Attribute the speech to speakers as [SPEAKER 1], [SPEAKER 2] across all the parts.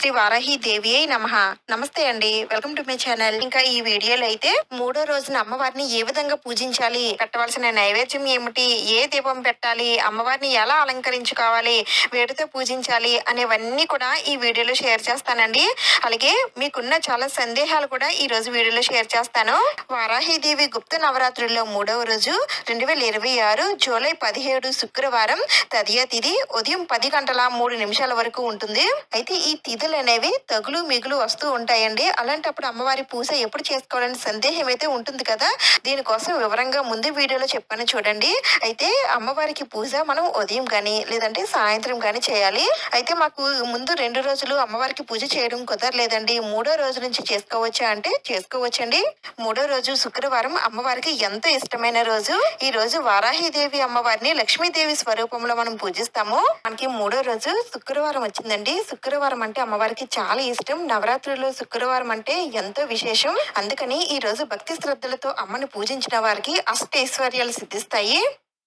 [SPEAKER 1] శ్రీ వారాహి దేవి అయి నమః. నమస్తే అండి, వెల్కమ్ టు మై ఛానల్. ఇంకా ఈ వీడియోలో అయితే మూడో రోజున అమ్మవారిని ఏ విధంగా పూజించాలి, పెట్టవలసిన నైవేద్యం ఏమిటి, ఏ దీపం పెట్టాలి, అమ్మవారిని ఎలా అలంకరించుకోవాలి, వేటితో పూజించాలి అనేవన్నీ కూడా ఈ వీడియోలో షేర్ చేస్తానండి. అలాగే మీకున్న చాలా సందేహాలు కూడా ఈ రోజు వీడియోలో షేర్ చేస్తాను. వారాహి దేవి గుప్త నవరాత్రుల్లో మూడవ రోజు 2026 జూలై 17 శుక్రవారం తదియా తిథి ఉదయం 10 గంటల 3 నిమిషాల వరకు ఉంటుంది. అయితే ఈ తిథులు అనేవి తగులు మిగులు వస్తూ ఉంటాయండి. అలాంటప్పుడు అమ్మవారి పూజ ఎప్పుడు చేసుకోవాలని సందేహం అయితే ఉంటుంది కదా. దీనికోసం వివరంగా ముందు వీడియోలో చెప్పాను చూడండి. అయితే అమ్మవారికి పూజ మనం ఉదయం కానీ లేదంటే సాయంత్రం కానీ చేయాలి. అయితే మాకు ముందు 2 రోజులు అమ్మవారికి పూజ చేయడం కుదరలేదండి. మూడో రోజు నుంచి చేసుకోవచ్చా అంటే చేసుకోవచ్చండి. మూడో రోజు శుక్రవారం అమ్మవారికి ఎంతో ఇష్టమైన రోజు. ఈ రోజు వారాహిదేవి అమ్మవారిని లక్ష్మీదేవి స్వరూపంలో మనం పూజిస్తాము. మనకి మూడో రోజు శుక్రవారం వచ్చిందండి. శుక్రవారం అంటే అమ్మవారికి చాలా ఇష్టం. నవరాత్రుల్లో శుక్రవారం అంటే ఎంతో విశేషం. అందుకని ఈ రోజు భక్తి శ్రద్ధలతో అమ్మని పూజించిన వారికి అష్టైశ్వర్యాలు సిద్ధిస్తాయి.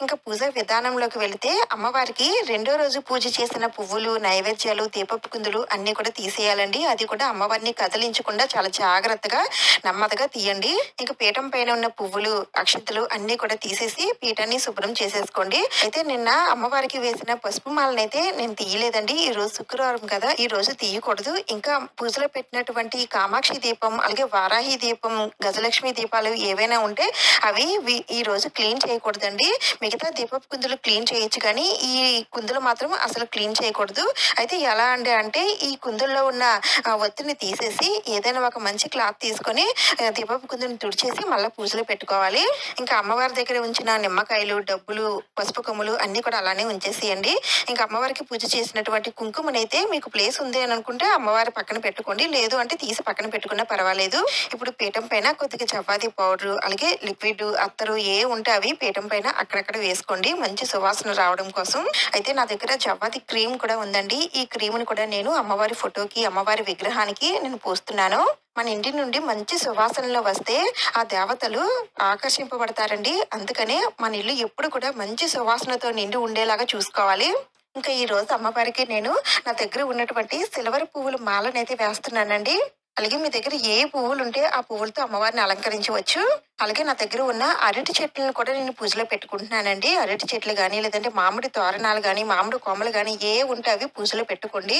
[SPEAKER 1] ఇంకా పూజ విధానంలోకి వెళితే అమ్మవారికి 2 రోజు పూజ చేసిన పువ్వులు, నైవేద్యాలు, దీపపు కుందులు అన్ని కూడా తీసేయాలండి. అది కూడా అమ్మవారిని కదిలించకుండా చాలా జాగ్రత్తగా నెమ్మదిగా తీయండి. ఇంకా పీఠం పైన ఉన్న పువ్వులు, అక్షతలు అన్ని కూడా తీసేసి పీఠాన్ని శుభ్రం చేసేసుకోండి. అయితే నిన్న అమ్మవారికి వేసిన పసుపు మాలనైతే నేను తీయలేదండి. ఈ రోజు శుక్రవారం కదా, ఈ రోజు తీయకూడదు. ఇంకా పూజలో పెట్టినటువంటి కామాక్షి దీపం, అలాగే వారాహి దీపం, గజలక్ష్మి దీపాలు ఏవైనా ఉంటే అవి ఈ రోజు క్లీన్ చేయకూడదండి. మిగతా దీపపు కుందులు క్లీన్ చేయొచ్చు కానీ ఈ కుందులు మాత్రం అసలు క్లీన్ చేయకూడదు. అయితే ఎలా అంటే ఈ కుందుల్లో ఉన్న ఒత్తిడిని తీసేసి ఏదైనా ఒక మంచి క్లాత్ తీసుకొని దీపపు కుందుని తుడిచేసి మళ్ళీ పూజలో పెట్టుకోవాలి. ఇంకా అమ్మవారి దగ్గర ఉంచిన నిమ్మకాయలు, డబ్బులు, పసుపు కొమ్ములు అన్ని కూడా అలానే ఉంచేసేయండి. ఇంకా అమ్మవారికి పూజ చేసినటువంటి కుంకుమనైతే మీకు ప్లేస్ ఉంది అని అనుకుంటే అమ్మవారి పక్కన పెట్టుకోండి. లేదు అంటే తీసి పక్కన పెట్టుకున్నా పర్వాలేదు. ఇప్పుడు పీఠం పైన కొద్దిగా చపాతీ పౌడర్, అలాగే లిక్విడ్, అత్తరు ఏ ఉంటే అవి పీఠం పైన అక్కడక్కడ వేసుకోండి మంచి సువాసన రావడం కోసం. అయితే నా దగ్గర చపాతీ క్రీమ్ కూడా ఉందండి. ఈ క్రీమ్ ని కూడా నేను అమ్మవారి ఫోటోకి, అమ్మవారి విగ్రహానికి నేను పూస్తున్నాను. మన ఇంటి నుండి మంచి సువాసనలో వస్తే ఆ దేవతలు ఆకర్షింపబడతారండి. అందుకనే మన ఇల్లు ఎప్పుడు కూడా మంచి సువాసనతో నిండి ఉండేలాగా చూసుకోవాలి. ఇంకా ఈ రోజు అమ్మవారికి నేను నా దగ్గర ఉన్నటువంటి సిల్వర్ పువ్వుల మాలనైతే వేస్తున్నానండి. అలాగే మీ దగ్గర ఏ పువ్వులు ఉంటే ఆ పువ్వులతో అమ్మవారిని అలంకరించవచ్చు. అలాగే నా దగ్గర ఉన్న అరటి చెట్లను కూడా నేను పూజలో పెట్టుకుంటున్నానండి. అరటి చెట్లు కానీ లేదంటే మామిడి తోరణాలు కానీ మామిడి కొమ్మలు కానీ ఏ ఉంటే అవి పూజలో పెట్టుకోండి.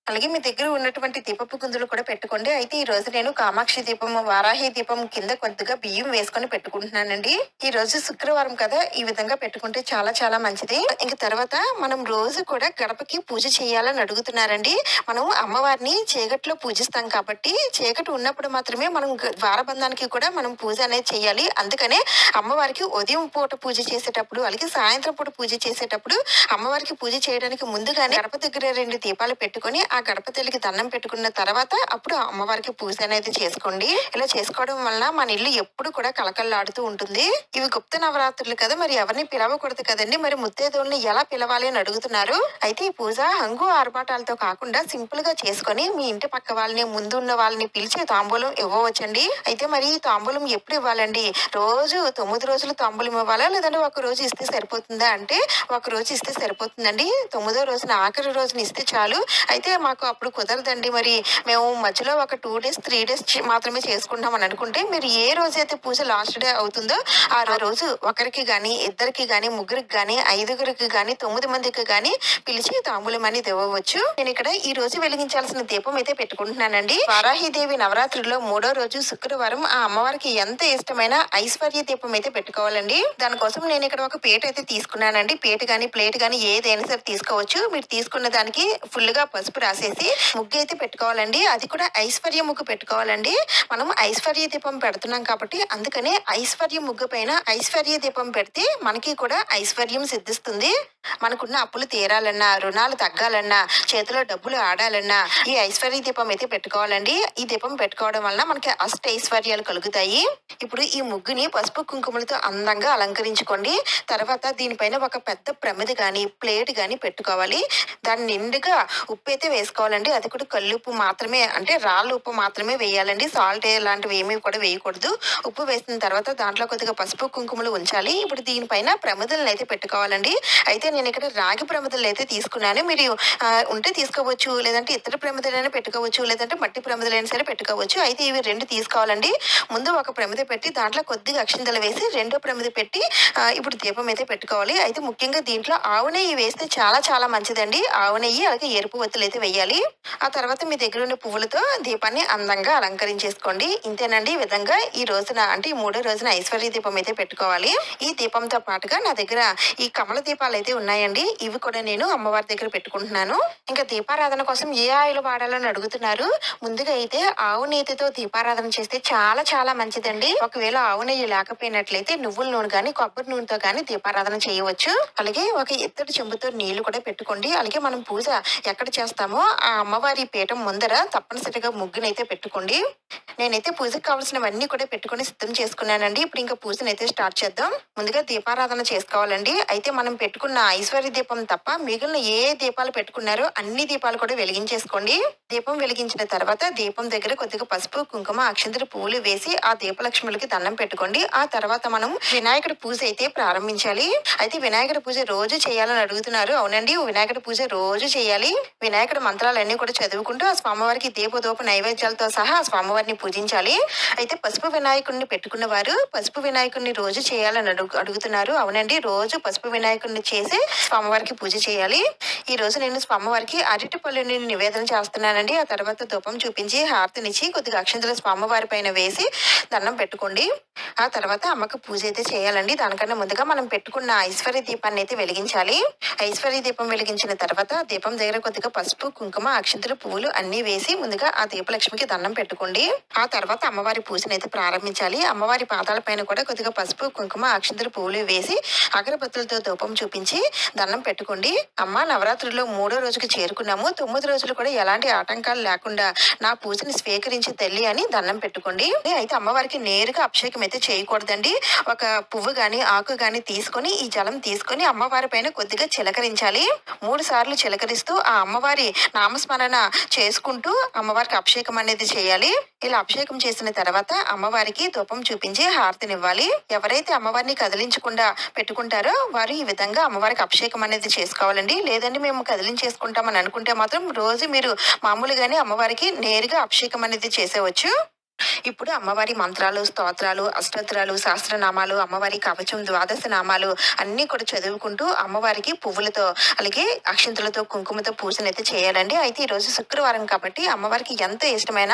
[SPEAKER 1] అలాగే మీ దగ్గర ఉన్నటువంటి దీపపు కుందులు కూడా పెట్టుకోండి. అయితే ఈ రోజు నేను కామాక్షి దీపం, వారాహి దీపం కింద కొద్దిగా బియ్యం వేసుకొని పెట్టుకుంటున్నానండి. ఈ రోజు శుక్రవారం కదా, ఈ విధంగా పెట్టుకుంటే చాలా చాలా మంచిది. ఇంక తర్వాత మనం రోజు కూడా గడపకి పూజ చేయాలని అడుగుతున్నారండి. మనం అమ్మవారిని చీకట్లో పూజిస్తాం కాబట్టి చీకటి ఉన్నప్పుడు మాత్రమే మనం ద్వారబంధానికి కూడా మనం పూజ అనేది చేయాలి. అందుకనే అమ్మవారికి ఉదయం పూట పూజ చేసేటప్పుడు, అలాగే సాయంత్రం పూట పూజ చేసేటప్పుడు అమ్మవారికి పూజ చేయడానికి ముందుగానే గడప దగ్గర 2 దీపాలు పెట్టుకొని ఆ గడప తల్లికి దండం పెట్టుకున్న తర్వాత అప్పుడు అమ్మవారికి పూజ అనేది చేసుకోండి. ఇలా చేసుకోవడం వల్ల మన ఇల్లు ఎప్పుడు కూడా కలకల్లాడుతూ ఉంటుంది. ఇవి గుప్త నవరాత్రులు కదా, మరి ఎవరిని పిలవకూడదు కదండి. మరి ముత్తైదువుల్ని ఎలా పిలవాలి అని అడుగుతున్నారు. అయితే ఈ పూజ హంగు ఆర్భాటాలతో కాకుండా సింపుల్ గా చేసుకొని మీ ఇంటి పక్క వాళ్ళని, ముందు ఉన్న వాళ్ళని పిలిచి తాంబూలం ఇవ్వవచ్చండి. అయితే మరి ఈ తాంబూలం ఎప్పుడు ఇవ్వాలండి? రోజు 9 రోజులు తాంబూలం ఇవ్వాలా, లేదంటే ఒక రోజు ఇస్తే సరిపోతుందా అంటే ఒక రోజు ఇస్తే సరిపోతుందండి. 9వ రోజున ఆఖరి రోజున ఇస్తే చాలు. అయితే మాకు అప్పుడు కుదరదండి, మరి మేము మధ్యలో ఒక 2 డేస్ 3 డేస్ మాత్రమే చేసుకుంటాం అని అనుకుంటే మీరు ఏ రోజైతే పూజ లాస్ట్ డే అవుతుందో ఆ రోజు ఒకరికి గాని, ఇద్దరికి గాని, ముగ్గురికి గాని, 5గురికి గాని, 9 మందికి గాని పిలిచి తాంబూలం అనేది ఇవ్వవచ్చు. నేను ఇక్కడ ఈ రోజు వెలిగించాల్సిన దీపం అయితే పెట్టుకుంటున్నానండి. వారాహిదేవి నవరాత్రుల్లో 3వ రోజు శుక్రవారం ఆ అమ్మవారికి ఎంత ఇష్టమైన ఐశ్వర్య దీపం అయితే పెట్టుకోవాలండి. దానికోసం నేను ఇక్కడ ఒక పీట అయితే తీసుకున్నానండి. పీట గాని, ప్లేట్ గాని ఏదైనా సరే తీసుకోవచ్చు. మీరు తీసుకున్న దానికి ఫుల్ గా పసుపు రాసేసి ముగ్గు అయితే పెట్టుకోవాలండి. అది కూడా ఐశ్వర్య ముగ్గు పెట్టుకోవాలండి. మనం ఐశ్వర్య దీపం పెడుతున్నాం కాబట్టి అందుకనే ఐశ్వర్య ముగ్గు పైన ఐశ్వర్య దీపం పెడితే మనకి కూడా ఐశ్వర్యం సిద్ధిస్తుంది. మనకున్న అప్పులు తీరాలన్నా, రుణాలు తగ్గాలన్నా, చేతిలో డబ్బులు ఆడాలన్నా ఈ ఐశ్వర్య దీపం అయితే పెట్టుకోవాలండి. ఈ దీపం పెట్టుకోవడం వలన మనకి ఐశ్వర్యాలు కలుగుతాయి. ఇప్పుడు ఈ ముగ్గుని పసుపు కుంకుమలతో అందంగా అలంకరించుకోండి. తర్వాత దీనిపైన ఒక పెద్ద ప్రమిద గాని, ప్లేట్ గాని పెట్టుకోవాలి. దాని నిండుగా ఉప్పు అయితే వేసుకోవాలండి. అది కూడా కల్లుప్పు మాత్రమే, అంటే రాళ్ళ ఉప్పు మాత్రమే వేయాలండి. సాల్ట్ లాంటివి ఏమీ కూడా వేయకూడదు. ఉప్పు వేసిన తర్వాత దాంట్లో కొద్దిగా పసుపు కుంకుమలు ఉంచాలి. ఇప్పుడు దీనిపైన ప్రమిదలను అయితే పెట్టుకోవాలండి. అయితే నేను ఇక్కడ రాగి ప్రమిదలు అయితే తీసుకున్నాను. మీరు ఉంటే తీసుకోవచ్చు, లేదంటే ఇత్తడి ప్రమిదలైనా పెట్టుకోవచ్చు, లేదంటే మట్టి ప్రమిదలైనా సరే పెట్టుకోవచ్చు. అయితే ఇవి 2 తీసుకోవాలండి. ముందు ఒక ప్రమిద పెట్టి దాంట్లో కొద్దిగా అక్షింతలు వేసి రెండో ప్రమిద పెట్టి ఇప్పుడు దీపం అయితే పెట్టుకోవాలి. అయితే ముఖ్యంగా దీంట్లో ఆవు నెయ్యి వేస్తే చాలా చాలా మంచిదండి. ఆవు నెయ్యి అలాగే ఎరుపు ఒత్తులు అయితే వేయాలి. ఆ తర్వాత మీ దగ్గర ఉన్న పువ్వులతో దీపాన్ని అందంగా అలంకరించేసుకోండి. ఇంతేనండి. ఈ విధంగా ఈ రోజున, అంటే ఈ 3వ రోజున ఐశ్వర్య దీపం అయితే పెట్టుకోవాలి. ఈ దీపంతో పాటుగా నా దగ్గర ఈ కమల దీపాలు అయితే ఉన్నాయండి. ఇవి కూడా నేను అమ్మవారి దగ్గర పెట్టుకుంటున్నాను. ఇంకా దీపారాధన కోసం ఏ ఆయిల్ వాడాలని అడుగుతున్నారు. ముందుగా అయితే ఆవు నెయ్యితో దీపారాధన చేస్తే చాలా చాలా మంచిదండి. ఒకవేళ ఆవు నెయ్యి లేకపోయినట్లయితే నువ్వుల నూనె గాని కొబ్బరి నూనెతో గాని దీపారాధన చేయవచ్చు. అలాగే ఒక ఇత్తడి చెంబుతో నీళ్లు కూడా పెట్టుకోండి. అలాగే మనం పూజ ఎక్కడ చేస్తామో ఆ అమ్మవారి పీఠం ముందర తప్పనిసరిగా ముగ్గునైతే పెట్టుకోండి. నేనైతే పూజకు కావాల్సినవన్నీ కూడా పెట్టుకొని సిద్ధం చేసుకున్నానండి. ఇప్పుడు ఇంకా పూజనైతే స్టార్ట్ చేద్దాం. ముందుగా దీపారాధన చేసుకోవాలండి. అయితే మనం పెట్టుకున్న ఐశ్వర్య దీపం తప్ప మిగిలిన ఏ దీపాలు పెట్టుకున్నారో అన్ని దీపాలు కూడా వెలిగించేసుకోండి. దీపం వెలిగించిన తర్వాత దీపం దగ్గర కొద్దిగా పసుపు కుంకుమ అక్షంతలు పువ్వులు వేసి ఆ దీపలక్ష్ములకి దండం పెట్టుకోండి. ఆ తర్వాత మనం వినాయకుడి పూజ అయితే ప్రారంభించాలి. అయితే వినాయకుడి పూజ రోజు చేయాలని అడుగుతున్నారు. అవునండి, వినాయకుడి పూజ రోజు చేయాలి. వినాయకుడి మంత్రాలన్నీ కూడా చదువుకుంటూ ఆ స్వామివారికి దీపదూప నైవేద్యాలతో సహా ఆ స్వామివారిని పూజించాలి. అయితే పసుపు వినాయకుడిని పెట్టుకున్న వారు పసుపు వినాయకుడిని రోజు చేయాలని అడుగుతున్నారు. అవునండి, రోజు పసుపు వినాయకుడిని చేసి స్వామివారికి పూజ చేయాలి. ఈ రోజు నేను స్వామివారికి అరటి పళ్ళుని నివేదన చేస్తున్నానండి. ఆ తర్వాత ధూపం చూపించి హారతినిచ్చి కొద్దిగా అక్షంతలు స్వామివారి పైన వేసి దండం పెట్టుకోండి. ఆ తర్వాత అమ్మకు పూజ అయితే చేయాలండి. దానికన్నా ముందుగా మనం పెట్టుకున్న ఐశ్వర్య దీపాన్ని అయితే వెలిగించాలి. ఐశ్వర్య దీపం వెలిగించిన తర్వాత దీపం దగ్గర కొద్దిగా పసుపు కుంకుమ అక్షంతలు పువ్వులు అన్ని వేసి ముందుగా ఆ దీపలక్ష్మికి దండం పెట్టుకోండి. ఆ తర్వాత అమ్మవారి పూజను అయితే ప్రారంభించాలి. అమ్మవారి పాదాల పైన కూడా కొద్దిగా పసుపు కుంకుమ అక్షంతలు పువ్వులు వేసి అగరబత్తులతో ధూపం చూపించి దండం పెట్టుకోండి. అమ్మ, నవరాత్రుల్లో 3వ రోజుకి చేరుకున్నాము. 9 రోజులు కూడా ఎలాంటి ఆటంకాలు లేకుండా నా పూజని స్వీకరించి తల్లి అని దండం పెట్టుకోండి. అయితే అమ్మవారికి నేరుగా అభిషేకం అయితే చేయకూడదండి. ఒక పువ్వు గాని ఆకు గాని తీసుకొని ఈ జలం తీసుకొని అమ్మవారి పైన కొద్దిగా చిలకరించాలి. 3 సార్లు చిలకరిస్తూ ఆ అమ్మవారి నామస్మరణ చేసుకుంటూ అమ్మవారికి అభిషేకం అనేది చేయాలి. ఇలా అభిషేకం చేసిన తర్వాత అమ్మవారికి ధూపం చూపించి హారతినివ్వాలి. ఎవరైతే అమ్మవారిని కదిలించకుండా పెట్టుకుంటారో వారు ఈ విధంగా అమ్మవారికి అభిషేకం అనేది చేసుకోవాలండి. లేదండి మేము కదిలించేసుకుంటామని అనుకుంటే మాత్రం రోజు మీరు మామూలుగానే అమ్మవారికి నేరుగా అభిషేకం అనేది చేసేవచ్చు. ఇప్పుడు అమ్మవారి మంత్రాలు స్తోత్రాలు అష్టోత్తరాలు సహస్రనామాలు అమ్మవారి కవచం ద్వాదశ నామాలు అన్ని కూడా చదువుకుంటూ అమ్మవారికి పువ్వులతో అలాగే అక్షంతలతో కుంకుమతో పూజనైతే చేయాలండి. అయితే ఈ రోజు శుక్రవారం కాబట్టి అమ్మవారికి ఎంతో ఇష్టమైన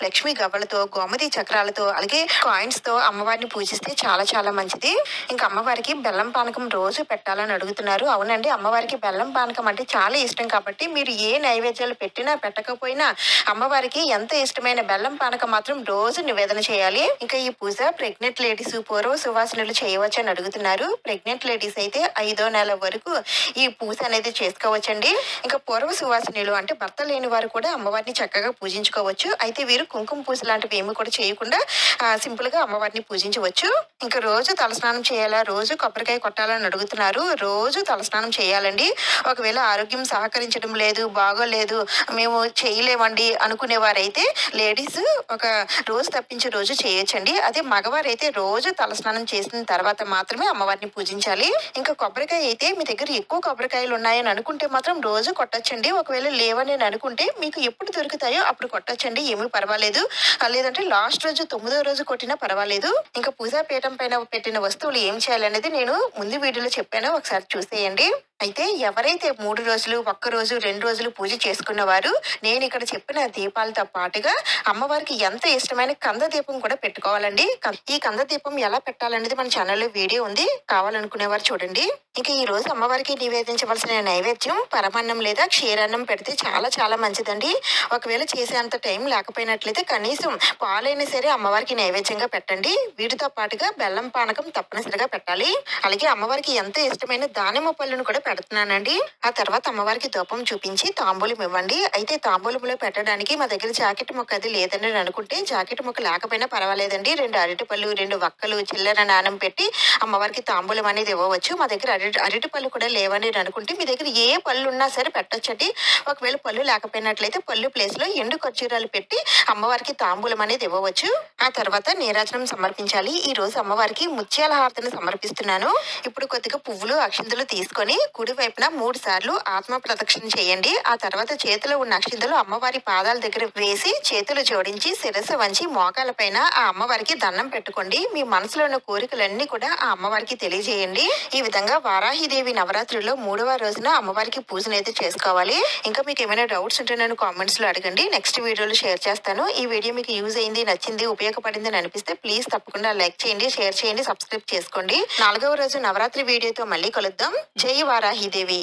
[SPEAKER 1] లక్ష్మీ గవ్వలతో గోమతి చక్రాలతో అలాగే కాయిన్స్ తో అమ్మవారిని పూజిస్తే చాలా చాలా మంచిది. ఇంకా అమ్మవారికి బెల్లం పానకం రోజు పెట్టాలని అడుగుతున్నారు. అవునండి, అమ్మవారికి బెల్లం పానకం అంటే చాలా ఇష్టం కాబట్టి మీరు ఏ నైవేద్యాలు పెట్టినా పెట్టకపోయినా అమ్మవారికి ఎంతో ఇష్టమైన బెల్లం పానకం మాత్రం రోజు నివేదన చేయాలి. ఇంకా ఈ పూజ ప్రెగ్నెంట్ లేడీస్ పూర్వ సువాసనలు చేయవచ్చు అని అడుగుతున్నారు. ప్రెగ్నెంట్ లేడీస్ అయితే 5వ నెల వరకు ఈ పూజ అనేది చేసుకోవచ్చండి. ఇంకా పూర్వ సువాసనలు అంటే భర్త లేని వారు కూడా అమ్మవారిని చక్కగా పూజించుకోవచ్చు. అయితే వీరు కుంకుమ పూజ లాంటివి ఏమి కూడా చేయకుండా సింపుల్ గా అమ్మవారిని పూజించవచ్చు. ఇంకా రోజు తలస్నానం చేయాలా, రోజు కొబ్బరికాయ కొట్టాలని అడుగుతున్నారు. రోజు తలస్నానం చేయాలండి. ఒకవేళ ఆరోగ్యం సహకరించడం లేదు, బాగోలేదు, మేము చేయలేమండి అనుకునే వారైతే లేడీస్ ఒక రోజు తప్పించి రోజు చేయొచ్చండి. అదే మగవారైతే రోజు తలస్నానం చేసిన తర్వాత మాత్రమే అమ్మవారిని పూజించాలి. ఇంకా కొబ్బరికాయ అయితే మీ దగ్గర ఎక్కువ కొబ్బరికాయలు ఉన్నాయని అనుకుంటే మాత్రం రోజు కొట్టొచ్చండి. ఒకవేళ లేవని అనుకుంటే మీకు ఎప్పుడు దొరుకుతాయో అప్పుడు కొట్టొచ్చండి, ఏమీ పర్వాలేదు. లేదంటే లాస్ట్ రోజు 9వ రోజు కొట్టినా పర్వాలేదు. ఇంకా పూజా పీఠం పైన పెట్టిన వస్తువులు ఏం చేయాలనేది నేను ముందు వీడియోలో చెప్పాను, ఒకసారి చూసేయండి. అయితే ఎవరైతే 3 రోజులు 1 రోజు 2 రోజులు పూజ చేసుకున్న వారు నేను ఇక్కడ చెప్పిన దీపాలతో పాటుగా అమ్మవారికి ఎంతో ఇష్టమైన కంద దీపం కూడా పెట్టుకోవాలండి. ఈ కంద దీపం ఎలా పెట్టాలనేది మన ఛానల్లో వీడియో ఉంది, కావాలనుకునేవారు చూడండి. ఇంకా ఈ రోజు అమ్మవారికి నివేదించవలసిన నైవేద్యం పరమాన్నం లేదా క్షీరాన్నం పెడితే చాలా చాలా మంచిదండి. ఒకవేళ చేసేంత టైం లేకపోయినట్లయితే కనీసం పాలైనా సరే అమ్మవారికి నైవేద్యంగా పెట్టండి. వీటితో పాటుగా బెల్లం పానకం తప్పనిసరిగా పెట్టాలి. అలాగే అమ్మవారికి ఎంతో ఇష్టమైన దానిమ్మ పళ్ళను కూడా పెడుతున్నానండి. ఆ తర్వాత అమ్మవారికి ధూపం చూపించి తాంబూలం ఇవ్వండి. అయితే తాంబూలంలో పెట్టడానికి మా దగ్గర జాకెట్ ముక్క అది లేదని అనుకుంటే జాకెట్ ముక్క లేకపోయినా పర్వాలేదండి. 2 అరటిపళ్ళు, 2 వక్కలు, చిల్లర నాణెం పెట్టి అమ్మవారికి తాంబూలం అనేది ఇవ్వవచ్చు. మా దగ్గర అరటిపళ్ళు కూడా లేవని అనుకుంటే మీ దగ్గర ఏ పళ్ళు ఉన్నా సరే పెట్టొచ్చండి. ఒకవేళ పళ్ళు లేకపోయినట్లయితే పళ్ళు ప్లేస్ లో ఎండు ఖర్జూరాలు పెట్టి అమ్మవారికి తాంబూలం అనేది ఇవ్వవచ్చు. ఆ తర్వాత నీరాజనం సమర్పించాలి. ఈ రోజు అమ్మవారికి ముత్యాల హారతిని సమర్పిస్తున్నాను. ఇప్పుడు కొద్దిగా పువ్వులు, అక్షింతలు తీసుకొని కుడి వైపున 3 సార్లు ఆత్మ ప్రదక్షిణ చేయండి. ఆ తర్వాత చేతిలో ఉన్న అక్షింతలు అమ్మవారి పాదాల దగ్గర వేసి చేతులు జోడించి శిరస్సు వంచి మోకాల పైన ఆ అమ్మవారికి దండం పెట్టుకోండి. మీ మనసులో ఉన్న కోరికలన్నీ కూడా ఆ అమ్మవారికి తెలియజేయండి. ఈ విధంగా వారాహిదేవి నవరాత్రిలో 3వ రోజున అమ్మవారికి పూజనైతే చేసుకోవాలి. ఇంకా మీకు ఏమైనా డౌట్స్ ఉంటే నన్ను కామెంట్స్ లో అడగండి. నెక్స్ట్ వీడియోలో షేర్ చేస్తాను. ఈ వీడియో మీకు యూజ్ అయింది, నచ్చింది, ఉపయోగపడింది అని అనిపిస్తే ప్లీజ్ తప్పకుండా లైక్ చేయండి, షేర్ చేయండి, సబ్స్క్రైబ్ చేసుకోండి. 4వ రోజు నవరాత్రి వీడియోతో మళ్ళీ కలుద్దాం. జై వారాహిదేవి.